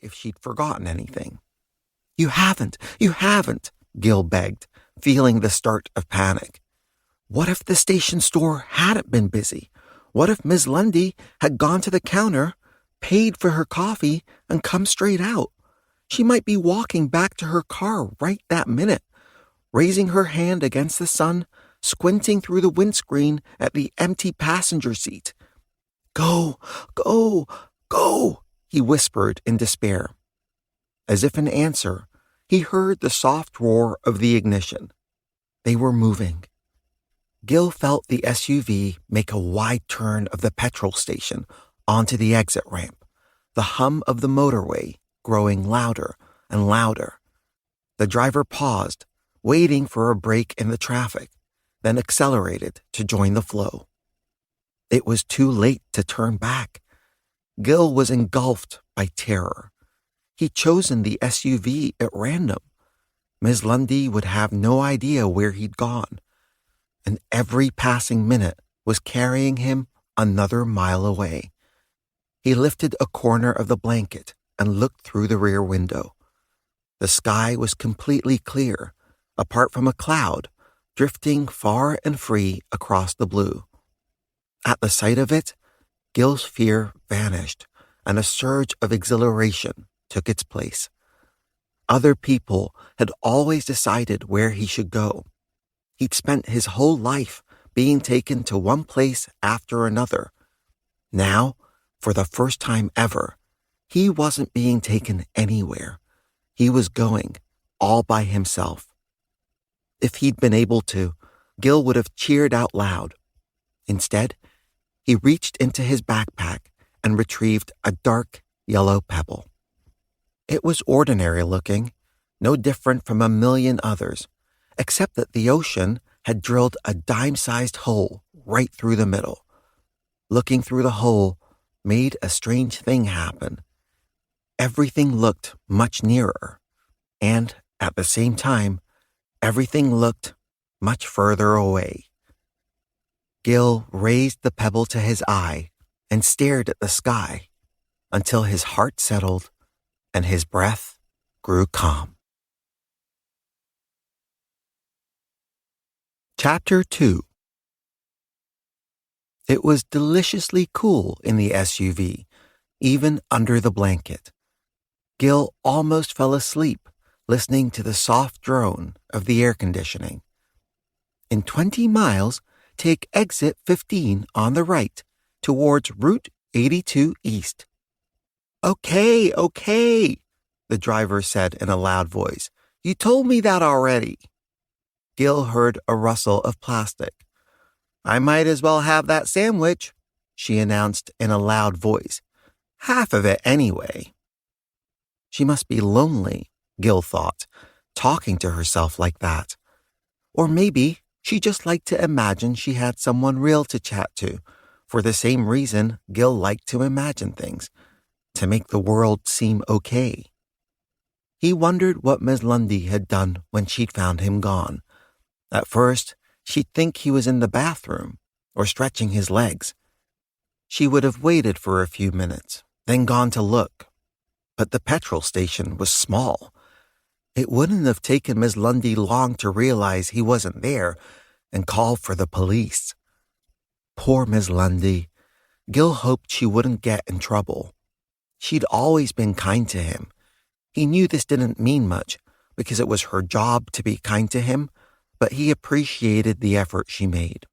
if she'd forgotten anything. You haven't, Gil begged, feeling the start of panic. What if the station store hadn't been busy? What if Miss Lundy had gone to the counter, paid for her coffee, and come straight out? She might be walking back to her car right that minute, raising her hand against the sun, squinting through the windscreen at the empty passenger seat. Go, go, go, he whispered in despair. As if in answer, he heard the soft roar of the ignition. They were moving. Gil felt the SUV make a wide turn of the petrol station onto the exit ramp, the hum of the motorway growing louder and louder. The driver paused, waiting for a break in the traffic, then accelerated to join the flow. It was too late to turn back. Gil was engulfed by terror. He'd chosen the SUV at random. Ms. Lundy would have no idea where he'd gone, and every passing minute was carrying him another mile away. He lifted a corner of the blanket and looked through the rear window. The sky was completely clear, apart from a cloud drifting far and free across the blue. At the sight of it, Gil's fear vanished, and a surge of exhilaration took its place. Other people had always decided where he should go. He'd spent his whole life being taken to one place after another. Now, for the first time ever, he wasn't being taken anywhere. He was going all by himself. If he'd been able to, Gil would have cheered out loud. Instead, he reached into his backpack and retrieved a dark yellow pebble. It was ordinary looking, no different from a million others, except that the ocean had drilled a dime-sized hole right through the middle. Looking through the hole made a strange thing happen. Everything looked much nearer, and at the same time, everything looked much further away. Gil raised the pebble to his eye and stared at the sky until his heart settled and his breath grew calm. Chapter 2. It was deliciously cool in the SUV, even under the blanket. Gil almost fell asleep listening to the soft drone of the air conditioning. In 20 miles, take exit 15 on the right towards Route 82 East. Okay, the driver said in a loud voice. You told me that already. Gil heard a rustle of plastic. I might as well have that sandwich, she announced in a loud voice. Half of it anyway. She must be lonely, Gil thought, talking to herself like that. Or maybe she just liked to imagine she had someone real to chat to, for the same reason Gil liked to imagine things, to make the world seem okay. He wondered what Miss Lundy had done when she'd found him gone. At first, she'd think he was in the bathroom or stretching his legs. She would have waited for a few minutes, then gone to look. But the petrol station was small. It wouldn't have taken Miss Lundy long to realize he wasn't there and call for the police. Poor Miss Lundy. Gil hoped she wouldn't get in trouble. She'd always been kind to him. He knew this didn't mean much because it was her job to be kind to him, but he appreciated the effort she made.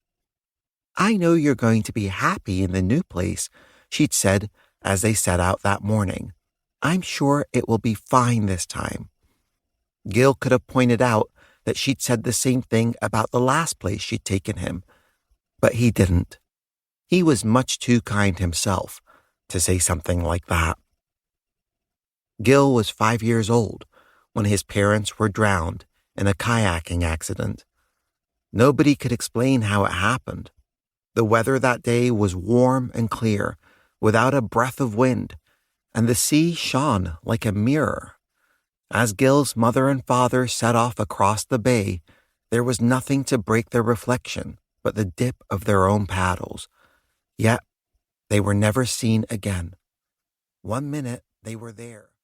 I know you're going to be happy in the new place, she'd said as they set out that morning. I'm sure it will be fine this time. Gil could have pointed out that she'd said the same thing about the last place she'd taken him, but he didn't. He was much too kind himself to say something like that. Gil was 5 years old when his parents were drowned in a kayaking accident. Nobody could explain how it happened. The weather that day was warm and clear, without a breath of wind, and the sea shone like a mirror. As Gil's mother and father set off across the bay, there was nothing to break their reflection but the dip of their own paddles. Yet, they were never seen again. One minute they were there.